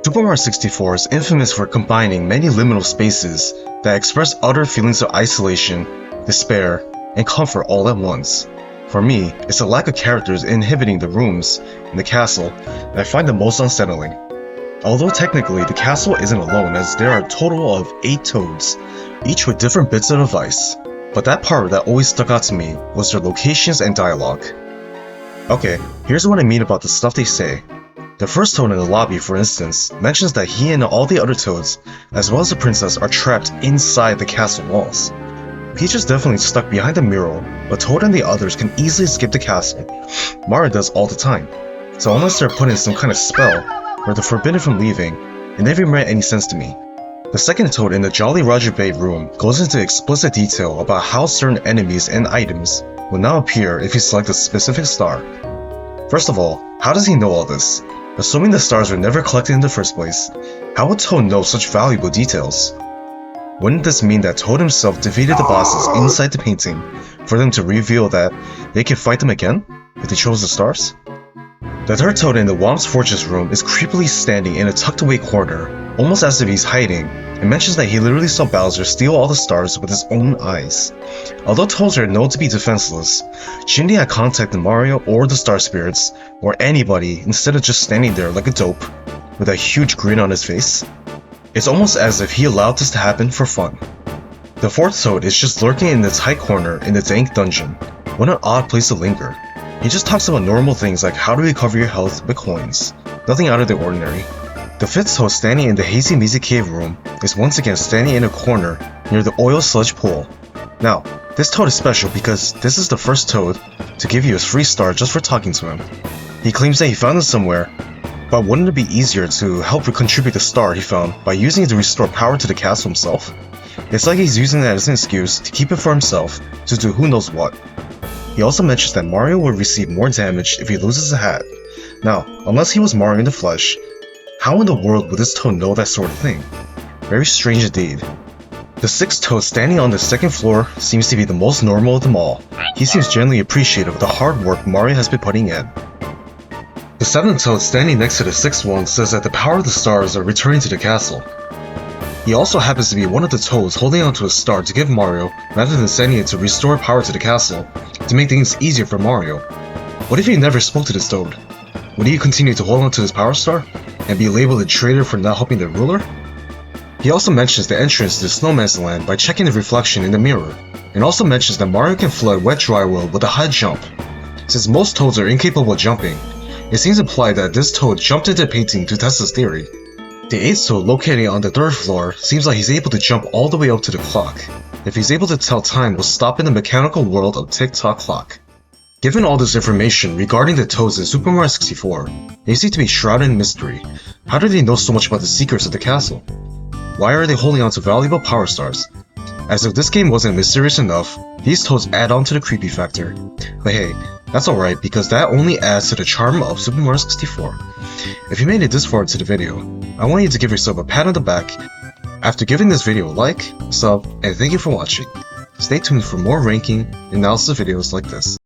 Super Mario 64 is infamous for combining many liminal spaces that express utter feelings of isolation, despair, and comfort all at once. For me, it's the lack of characters inhibiting the rooms in the castle that I find the most unsettling. Although technically the castle isn't alone, as there are a total of 8 toads, each with different bits of advice, but that part that always stuck out to me was their locations and dialogue. Okay, here's what I mean about the stuff they say. The first toad in the lobby, for instance, mentions that he and all the other toads, as well as the princess, are trapped inside the castle walls. Peach is definitely stuck behind the mural, but Toad and the others can easily escape the castle. Mario does all the time. So unless they're put in some kind of spell, or they're forbidden from leaving, it never made any sense to me. The second toad in the Jolly Roger Bay room goes into explicit detail about how certain enemies and items will now appear if you select a specific star. First of all, how does he know all this? Assuming the stars were never collected in the first place, how would Toad know such valuable details? Wouldn't this mean that Toad himself defeated the bosses inside the painting for them to reveal that they could fight them again if they chose the stars? The third Toad in the Womp's Fortress room is creepily standing in a tucked away corner, almost as if he's hiding, and mentions that he literally saw Bowser steal all the stars with his own eyes. Although Toads are known to be defenseless, shouldn't he have contacted Mario or the Star Spirits, or anybody, instead of just standing there like a dope, with a huge grin on his face? It's almost as if he allowed this to happen for fun. The fourth Toad is just lurking in the tight corner in the dank dungeon. What an odd place to linger. He just talks about normal things like how to recover your health with coins. Nothing out of the ordinary. The fifth Toad standing in the Hazy Mazy Cave room is once again standing in a corner near the oil sludge pool. Now, this Toad is special because this is the first Toad to give you his free star just for talking to him. He claims that he found it somewhere, but wouldn't it be easier to help contribute the star he found by using it to restore power to the castle himself? It's like he's using that as an excuse to keep it for himself to do who knows what. He also mentions that Mario will receive more damage if he loses a hat. Now, unless he was Mario in the flesh, how in the world would this Toad know that sort of thing? Very strange indeed. The sixth Toad standing on the second floor seems to be the most normal of them all. He seems genuinely appreciative of the hard work Mario has been putting in. The seventh Toad standing next to the sixth one says that the power of the stars are returning to the castle. He also happens to be one of the Toads holding onto a star to give Mario, rather than sending it to restore power to the castle, to make things easier for Mario. What if he never spoke to this Toad? Would he continue to hold onto his power star, and be labeled a traitor for not helping the ruler? He also mentions the entrance to the Snowman's Land by checking the reflection in the mirror, and also mentions that Mario can flood Wet Dry World with a high jump. Since most Toads are incapable of jumping, it seems implied that this Toad jumped into the painting to test his theory. The 8th Toad, located on the 3rd floor, seems like he's able to jump all the way up to the clock. If he's able to tell time will stop in the mechanical world of Tick-Tock Clock. Given all this information regarding the Toads in Super Mario 64, they seem to be shrouded in mystery. How do they know so much about the secrets of the castle? Why are they holding on to valuable power stars? As if this game wasn't mysterious enough, these Toads add on to the creepy factor. But hey, that's alright because that only adds to the charm of Super Mario 64. If you made it this far into the video, I want you to give yourself a pat on the back after giving this video a like, sub, and thank you for watching. Stay tuned for more ranking and analysis videos like this.